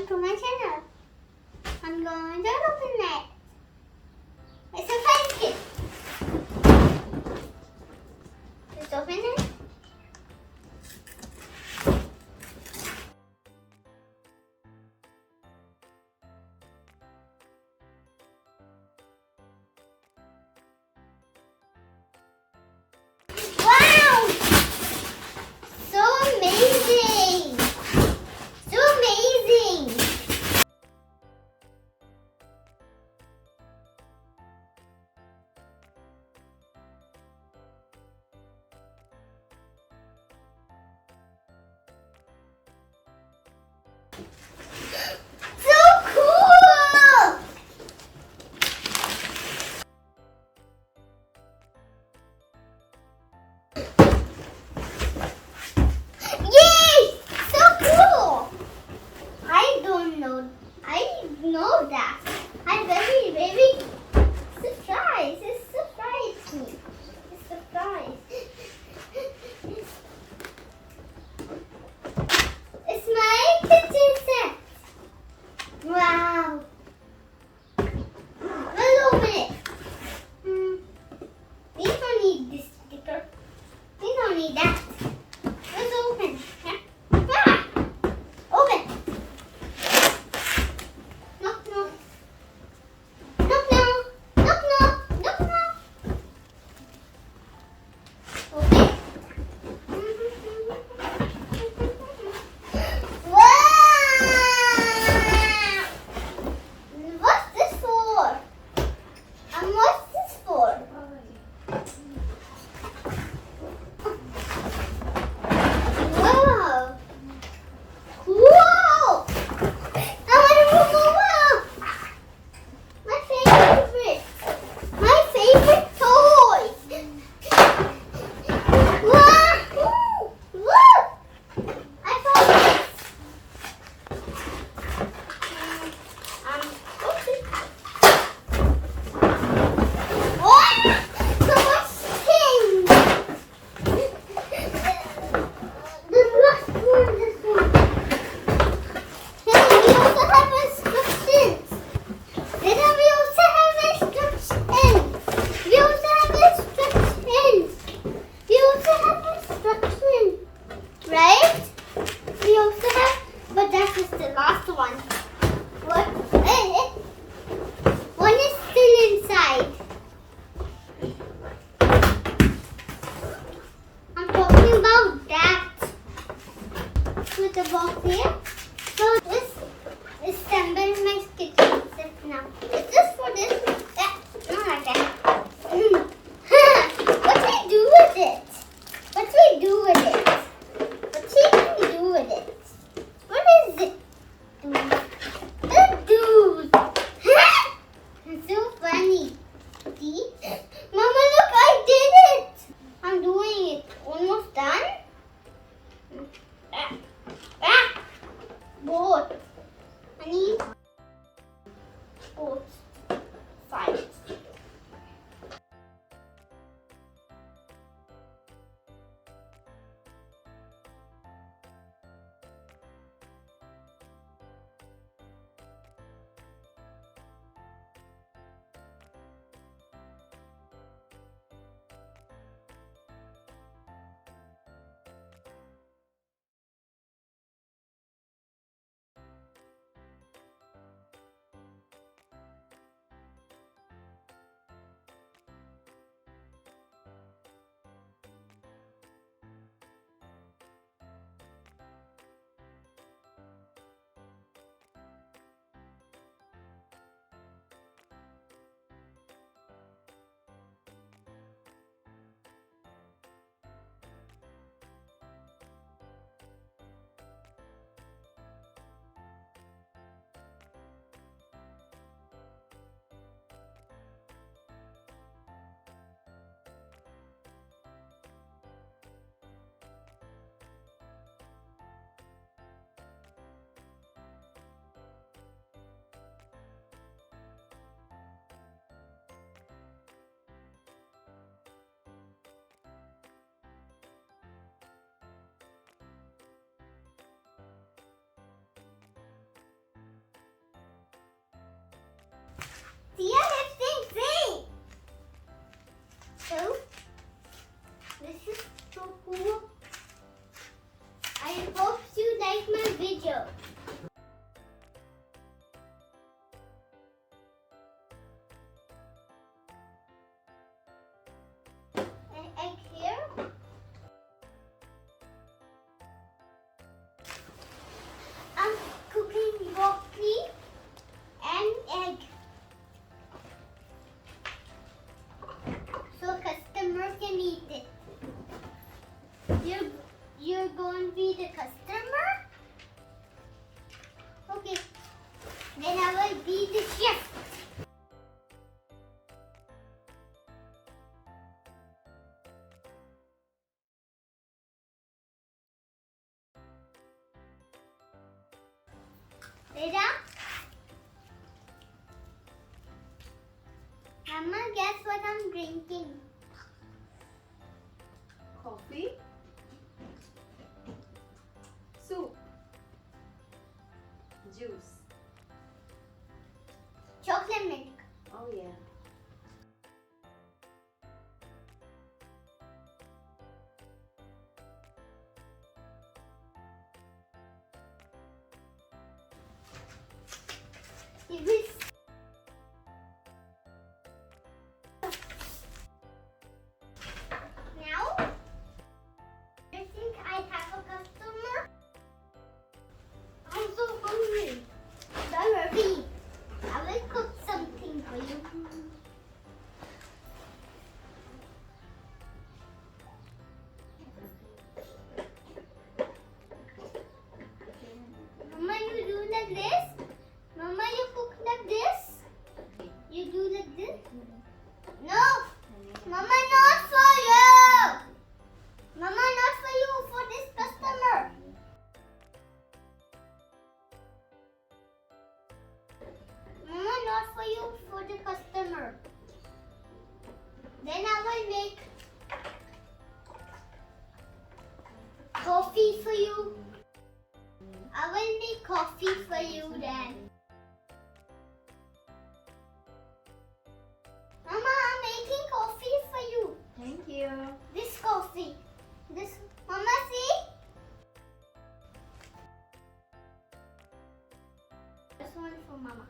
to my channel. I'm going to open it. It's a fun kit. Let's open it. Wow! So amazing! So amazing! So cool! Yay! So cool! I don't know. I know that. I'm very surprised. It surprised me. It's surprised. It's my kitchen set. Wow. Let's open it. We don't need this sticker. We don't need that. Let's open. Yeah? Ah! Open. Knock, knock. Knock, knock. Knock, knock. Knock, knock. Open. Wow! What's this for? And what's this for? Wow! Cool! I want to move over! My favorite! My favorite toys! Wow! Look! I found this! Wow! So much things! The last one, this one. Hey, we also have instructions. Then we also have instructions. We also have instructions. We also have instructions. Right? We also have, but that is the last one. What? One is still inside. I'm talking about that. With the box here. So this is assembled my kitchen set now. Is this for this? Yeah, not like that. What do we do with it? What do we do with it? What can we do with it? What is it? Dude. It's so funny. See? Mama, look, I did it. I'm doing it. Almost done. Both. I need both sides. See how this thing. So, this is so cool. I hope you like my video. An egg here. I'm cooking broccoli and egg. So customer can eat it. You're going to be the customer? Okay. Then I will be the chef. Rita? Mama, guess what I'm drinking? Coffee, soup, juice. Chocolate milk. Oh yeah. It was now. I think I have a customer. I'm so hungry. Don't worry. I will cook something for you. Mama, you do like this? Mama, you cook like this? You do like this? No! Mama, not for you! Mama, not for you, for this customer. Mama, not for you, for the customer. Then I will make coffee for you. I will make coffee for you then. Mama, I'm making coffee for you. Thank you. This coffee. This, Mama, see? This one for Mama.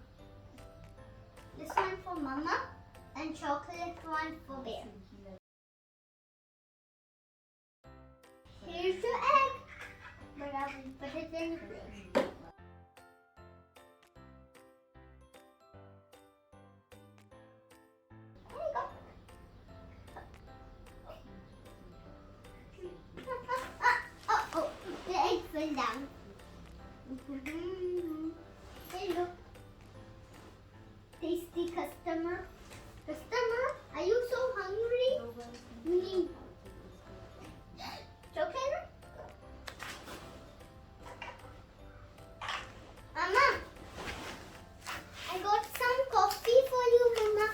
This one for Mama. And chocolate one for Bear. Here's your egg. But I will put it in the plate. There you go. Oh, the egg fell down. There you go. Tasty customer. Customer, are you so hungry? Mm. Chocolate? Mama, I got some coffee for you, Mama.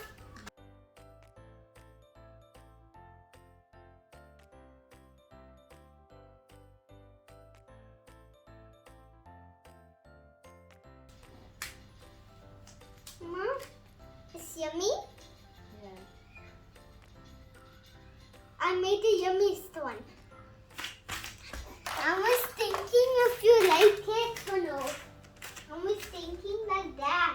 Mama, it's yummy. Yeah. I made the yummiest one. I was thinking if you like it or no. I was thinking like that.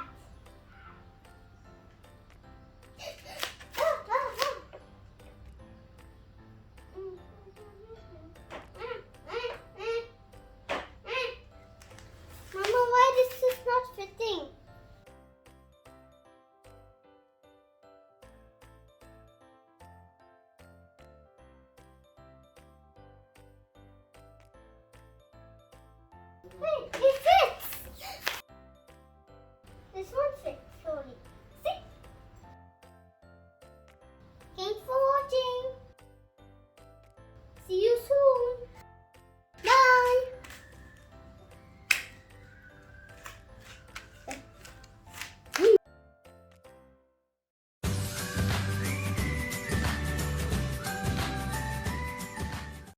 Mama, why this is not fitting? Wait, it fits! This one fits slowly. See? Thanks for watching. See you soon.